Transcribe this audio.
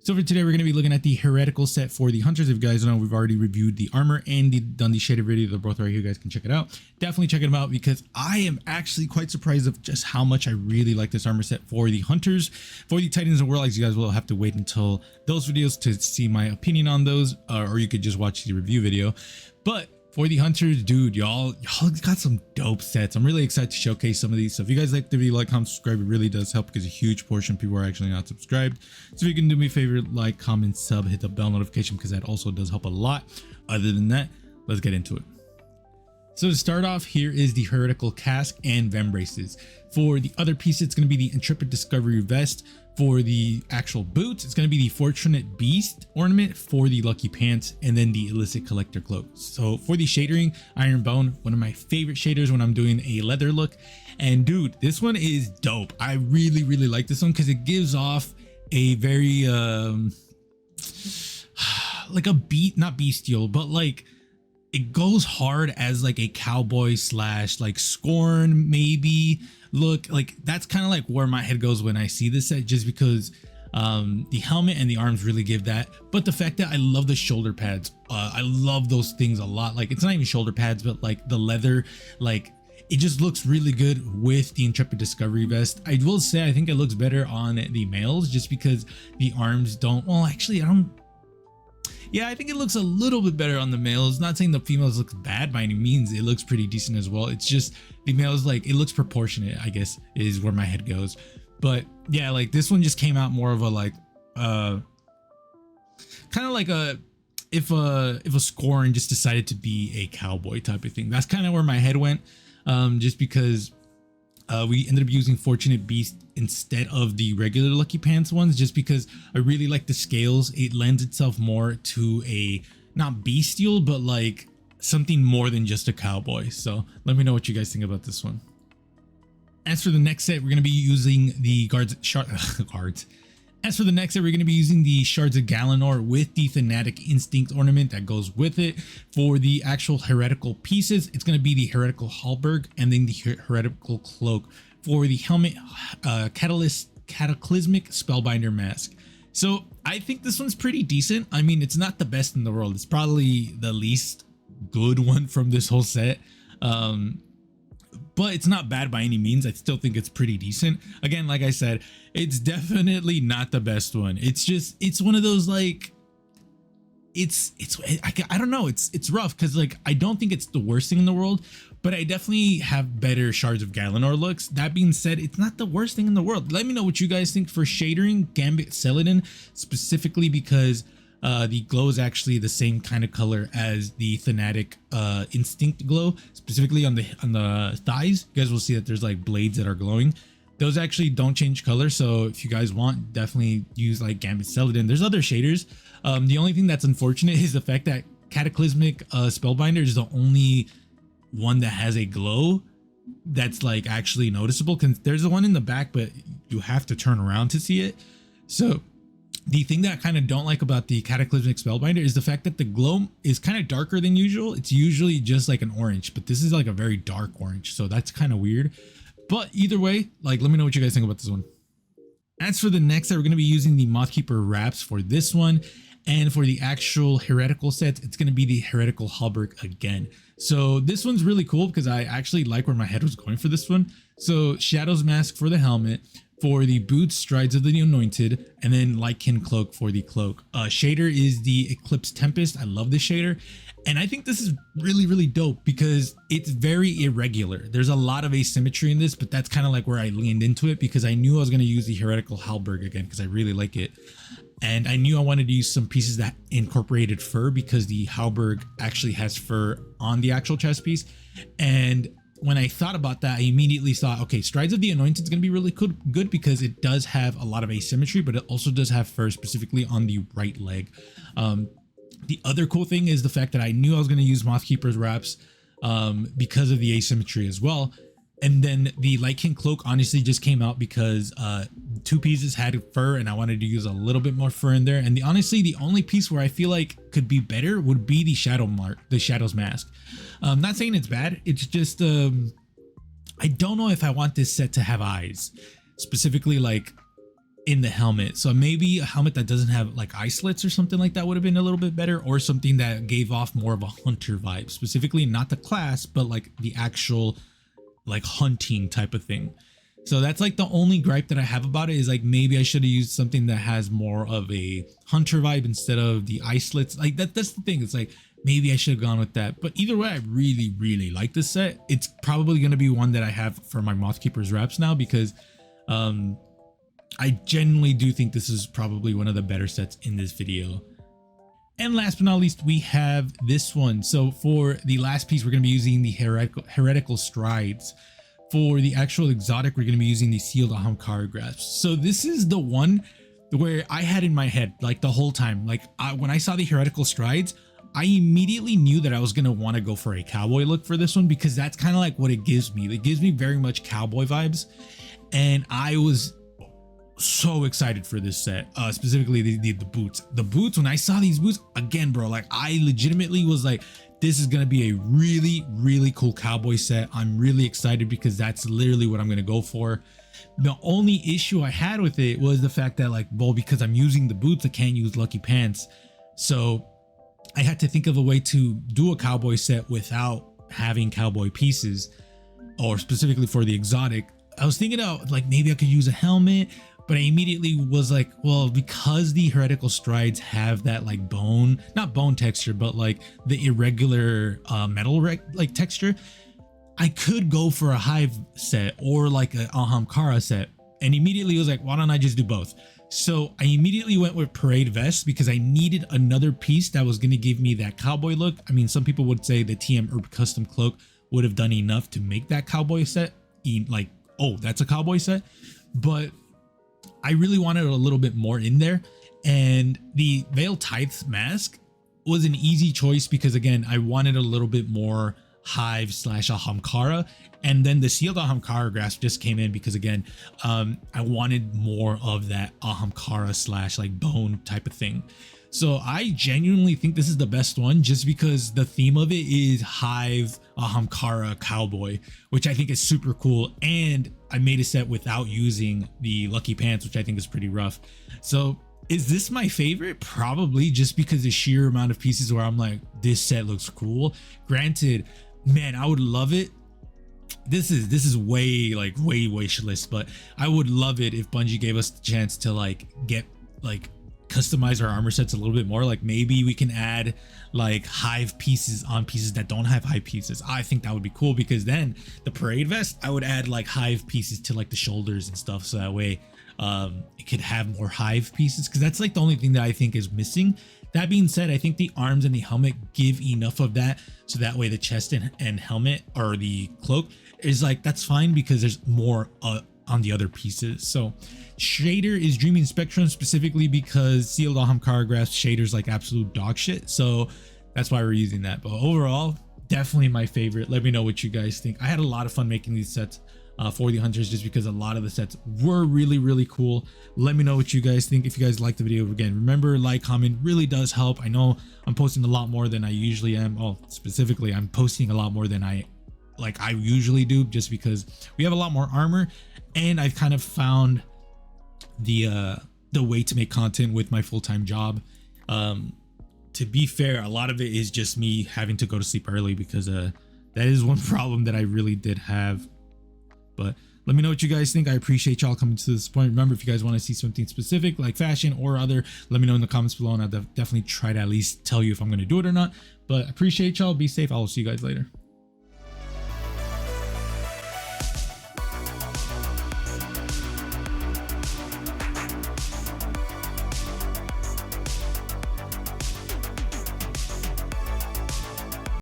So for today, we're going to be looking at the Heretical set for the Hunters. If you guys know, we've already reviewed the armor and done the shaded video. They're both right here. You guys can check it out. Definitely check them out because I am actually quite surprised of just how much I really like this armor set for the Hunters. For the Titans and warlords, you guys will have to wait until those videos to see my opinion on those, or you could just watch the review video. But for the Hunters, dude, y'all got some dope sets. I'm really excited to showcase some of these. So if you guys like the video, like, comment, subscribe. It really does help because a huge portion of people are actually not subscribed. So if you can do me a favor, like, comment, sub, hit the bell notification because that also does help a lot. Other than that, let's get into it. So to start off, here is the Heretical casque and vambraces. For the other piece, it's going to be the Intrepid Discovery vest. For the actual boots, it's going to be the Fortunate Beast ornament. For the Lucky Pants, and then the Illicit Collector cloak. So for the shadering, Iron Bone, one of my favorite shaders when I'm doing a leather look. And dude, this one is dope. I really like this one because it gives off a very like a not bestial, but like it goes hard as like a cowboy slash like Scorn maybe look. Like that's kind of like where my head goes when I see this set, just because the helmet and the arms really give that. But the fact that I love the shoulder pads, I love those things a lot. Like it's not even shoulder pads, but like the leather, like it just looks really good with the Intrepid Discovery vest. I will say I think it looks better on the males just because the arms don't, well actually I don't, yeah, I think it looks a little bit better on the males. Not saying the females look bad by any means. It looks pretty decent as well. It's just the males, like, it looks proportionate, I guess, is where my head goes. But yeah, like this one just came out more of a like kind of like a if a Scorn just decided to be a cowboy type of thing. That's kind of where my head went, just because we ended up using Fortunate Beast instead of the regular Lucky Pants ones, just because I really like the scales. It lends itself more to a not bestial, but like something more than just a cowboy. So let me know what you guys think about this one. As for the next set, we're going to be using the As for the next set, we're going to be using the Shards of Galanor with the Fanatic Instinct ornament that goes with it. For the actual Heretical pieces, it's going to be the Heretical Halberd and then the Heretical Cloak. For the helmet, Cataclysmic Spellbinder Mask. So I think this one's pretty decent. I mean, it's not the best in the world. It's probably the least good one from this whole set. But it's not bad by any means. I still think it's pretty decent. Again, like I said, it's definitely not the best one. It's just, it's one of those like, I don't know. It's rough because like, I don't think it's the worst thing in the world, but I definitely have better Shards of Galanor looks. That being said, it's not the worst thing in the world. Let me know what you guys think for shadering Gambit Celadon, specifically because the glow is actually the same kind of color as the Fanatic Instinct glow, specifically on the thighs. You guys will see that there's like blades that are glowing. Those actually don't change color, so if you guys want, definitely use like Gambit Celadon. There's other shaders. The only thing that's unfortunate is the fact that Cataclysmic Spellbinder is the only one that has a glow that's like actually noticeable, because there's the one in the back, but you have to turn around to see it. So the thing that I kind of don't like about the Cataclysmic Spellbinder is the fact that the glow is kind of darker than usual. It's usually just like an orange, but this is like a very dark orange. So that's kind of weird. But either way, like, let me know what you guys think about this one. As for the next set, we're going to be using the Mothkeeper wraps for this one. And for the actual Heretical set, it's going to be the Heretical Halberd again. So this one's really cool because I actually like where my head was going for this one. So Shadow's Mask for the helmet. For the boots, Strides of the Anointed, and then Lightkin Cloak for the cloak. Shader is the Eclipse Tempest. I love this shader. And I think this is really dope because it's very irregular. There's a lot of asymmetry in this, but that's kind of like where I leaned into it because I knew I was going to use the Heretical Halberd again because I really like it. And I knew I wanted to use some pieces that incorporated fur because the halberd actually has fur on the actual chest piece. And when I thought about that, I immediately thought, okay, Strides of the Anointed is going to be really good because it does have a lot of asymmetry, but it also does have fur specifically on the right leg. The other cool thing is the fact that I knew I was going to use Mothkeeper's wraps because of the asymmetry as well. And then the Lightkin Cloak honestly just came out because two pieces had fur and I wanted to use a little bit more fur in there. And honestly, the only piece where I feel like could be better would be the Shadow's Mask. Not saying it's bad. It's just, I don't know if I want this set to have eyes. Specifically, like in the helmet. So maybe a helmet that doesn't have like eye slits or something like that would have been a little bit better, or something that gave off more of a hunter vibe, specifically not the class, but like the actual like hunting type of thing. So that's like the only gripe that I have about it, is like maybe I should have used something that has more of a hunter vibe instead of the eye slits. Like that's the thing. It's like maybe I should have gone with that. But either way, I really like this set. It's probably going to be one that I have for my Mothkeeper's reps now, because I genuinely do think this is probably one of the better sets in this video. And last but not least, we have this one. So for the last piece, we're going to be using the Heretical Strides. For the actual exotic, we're going to be using the Sealed Ahamkara Grasps. So this is the one where I had in my head like the whole time, like when I saw the Heretical Strides, I immediately knew that I was going to want to go for a cowboy look for this one, because that's kind of like what it gives me. It gives me very much cowboy vibes. And I was so excited for this set, specifically the boots. When I saw these boots again, bro, like I legitimately was like, this is gonna be a really cool cowboy set. I'm really excited, because that's literally what I'm gonna go for. The only issue I had with it was the fact that, like, well, because I'm using the boots, I can't use lucky pants, so I had to think of a way to do a cowboy set without having cowboy pieces, or specifically for the exotic. I was thinking of like maybe I could use a helmet, but I immediately was like, well, because the Heretical Strides have that like not bone texture, but like the irregular metal like texture, I could go for a hive set or like a Ahamkara set. And immediately was like, why don't I just do both? So I immediately went with Parade Vest, because I needed another piece that was going to give me that cowboy look. I mean, some people would say the TM Herb Custom Cloak would have done enough to make that cowboy set like, oh, that's a cowboy set. But I really wanted a little bit more in there, and the Veil Tithe mask was an easy choice, because again, I wanted a little bit more hive / Ahamkara, and then the Sealed Ahamkara Grasp just came in because again, I wanted more of that Ahamkara / like bone type of thing. So I genuinely think this is the best one, just because the theme of it is hive Ahamkara cowboy, which I think is super cool. And I made a set without using the lucky pants, which I think is pretty rough. So is this my favorite? Probably, just because the sheer amount of pieces where I'm like, this set looks cool. Granted, man, I would love it. This is way wishlist, but I would love it if Bungie gave us the chance to like get like customize our armor sets a little bit more. Like maybe we can add like hive pieces on pieces that don't have hive pieces. I think that would be cool, because then the Parade Vest, I would add like hive pieces to like the shoulders and stuff, so that way it could have more hive pieces, because that's like the only thing that I think is missing. That being said, I think the arms and the helmet give enough of that, so that way the chest and helmet, or the cloak, is like, that's fine, because there's more on the other pieces. So shader is Dreaming Spectrum, specifically because Sealed Ahamkara Grasp shader's like absolute dog shit, so that's why we're using that. But overall, definitely my favorite. Let me know what you guys think. I had a lot of fun making these sets for the hunters, just because a lot of the sets were really cool. Let me know what you guys think. If you guys liked the video, again, remember, like, comment, really does help. I know I'm posting a lot more than I usually am. Oh, specifically, I'm posting a lot more than I usually do, just because we have a lot more armor, and I've kind of found the way to make content with my full-time job. To be fair, a lot of it is just me having to go to sleep early, because that is one problem that I really did have. But let me know what you guys think. I appreciate y'all coming to this point. Remember, if you guys want to see something specific like fashion or other, let me know in the comments below, and I'll definitely try to at least tell you if I'm going to do it or not. But I appreciate y'all. Be safe. I'll see you guys later.